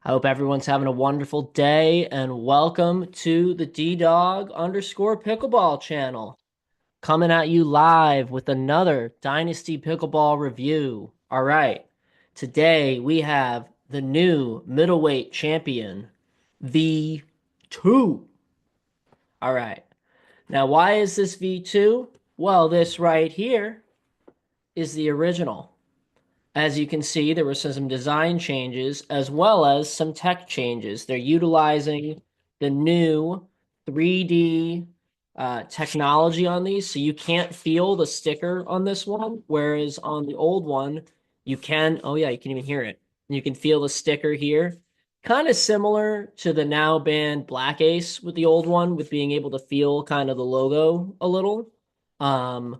I hope everyone's having a wonderful day and welcome to the DDOG_Pickleball channel. Coming at you live with another Dynasty Pickleball review. All right, today we have the new middleweight champion, V2. All right, now why is this V2? Well, this right here is the original. As you can see, there were some design changes as well as some tech changes. They're utilizing the new 3D technology on these, so you can't feel the sticker on this one, whereas on the old one, you can. Oh yeah, you can even hear it. You can feel the sticker here. Kind of similar to the now banned Black Ace with the old one, with being able to feel kind of the logo a little. Um,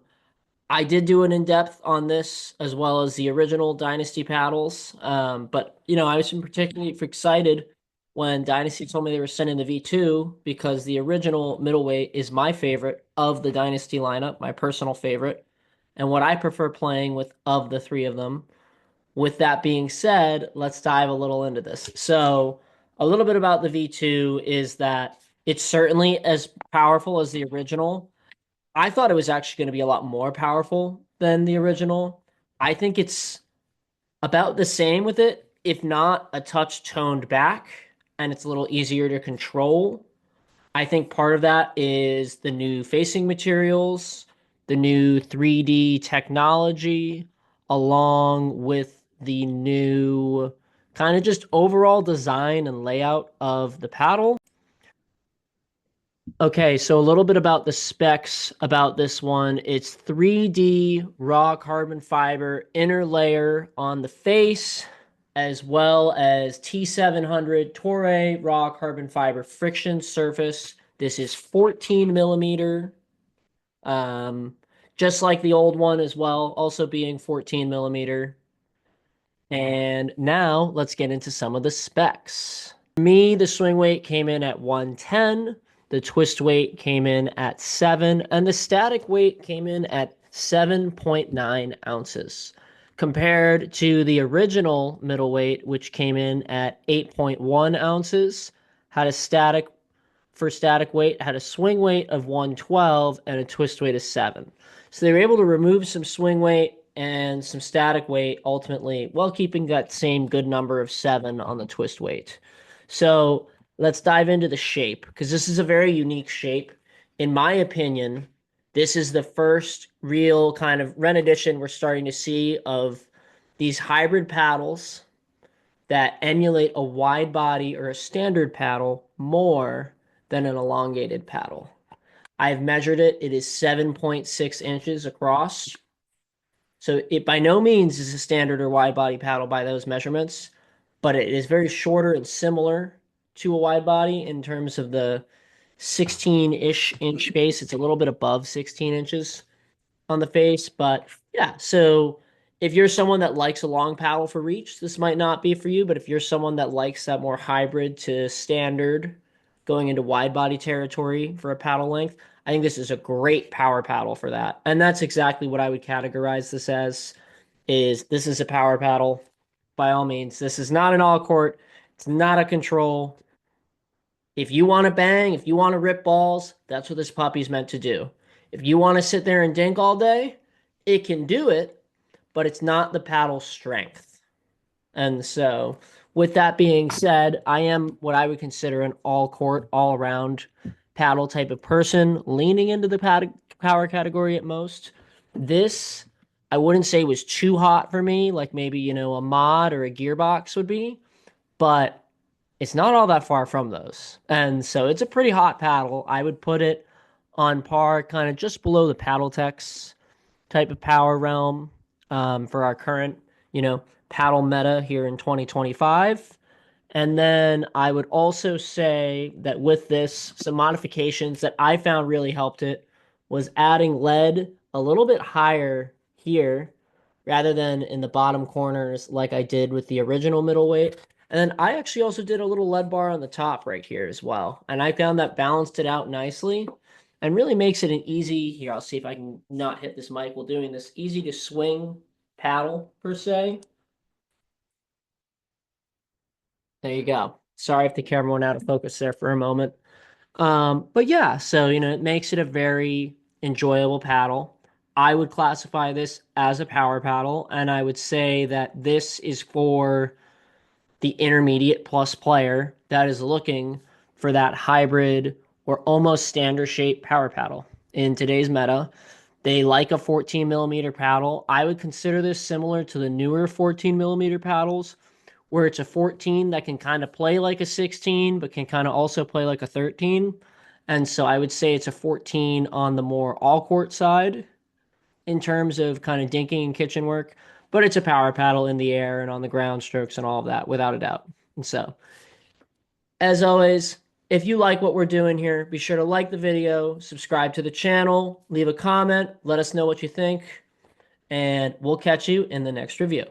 I did do an in-depth on this as well as the original Dynasty paddles. But I was particularly excited when Dynasty told me they were sending the V2 because the original middleweight is my favorite of the Dynasty lineup, my personal favorite, and what I prefer playing with of the three of them. With that being said, let's dive a little into this. So, a little bit about the V2 is that it's certainly as powerful as the original. I thought it was actually going to be a lot more powerful than the original. I think it's about the same with it, if not a touch toned back, and it's a little easier to control. I think part of that is the new facing materials, the new 3D technology, along with the new kind of just overall design and layout of the paddle. Okay, so a little bit about the specs about this one. It's 3D raw carbon fiber inner layer on the face, as well as T700 Toray raw carbon fiber friction surface. This is 14 millimeter, um, just like the old one as well, also being 14 millimeter. And now let's get into some of the specs. For me, the swing weight came in at 110, the twist weight came in at 7, and the static weight came in at 7.9 ounces. Compared to the original middleweight, which came in at 8.1 ounces, had a static weight, had a swing weight of 112 and a twist weight of 7. So they were able to remove some swing weight and some static weight ultimately while keeping that same good number of 7 on the twist weight. So let's dive into the shape because this is a very unique shape. In my opinion, this is the first real kind of rendition we're starting to see of these hybrid paddles that emulate a wide body or a standard paddle more than an elongated paddle. I've measured it. It is 7.6 inches across. So it by no means is a standard or wide body paddle by those measurements, but it is very shorter and similar to a wide body in terms of the 16-ish inch base. It's a little bit above 16 inches on the face, but yeah. So if you're someone that likes a long paddle for reach, this might not be for you, but if you're someone that likes that more hybrid to standard going into wide body territory for a paddle length, I think this is a great power paddle for that. And that's exactly what I would categorize this as is this is a power paddle by all means. This is not an all court. It's not a control. If you want to bang, if you want to rip balls, that's what this puppy's meant to do. If you want to sit there and dink all day, it can do it, but it's not the paddle strength. And so, with that being said, I am what I would consider an all court, all around paddle type of person, leaning into the power category at most. This, I wouldn't say was too hot for me, like maybe, a mod or a gearbox would be, but it's not all that far from those. And so it's a pretty hot paddle. I would put it on par, kind of just below the paddle techs type of power realm for our current, paddle meta here in 2025. And then I would also say that with this, some modifications that I found really helped it was adding lead a little bit higher here rather than in the bottom corners like I did with the original middleweight. And then I actually also did a little lead bar on the top right here as well. And I found that balanced it out nicely and really makes it an easy, here, I'll see if I can not hit this mic while doing this, easy to swing paddle per se. There you go. Sorry if the camera went out of focus there for a moment. But yeah, so it makes it a very enjoyable paddle. I would classify this as a power paddle, and I would say that this is for the intermediate plus player that is looking for that hybrid or almost standard shape power paddle. In today's meta, they like a 14 millimeter paddle. I would consider this similar to the newer 14 millimeter paddles, where it's a 14 that can kind of play like a 16, but can kind of also play like a 13. And so I would say it's a 14 on the more all court side in terms of kind of dinking and kitchen work, but it's a power paddle in the air and on the ground strokes and all of that, without a doubt. And so, as always, if you like what we're doing here, be sure to like the video, subscribe to the channel, leave a comment, let us know what you think, and we'll catch you in the next review.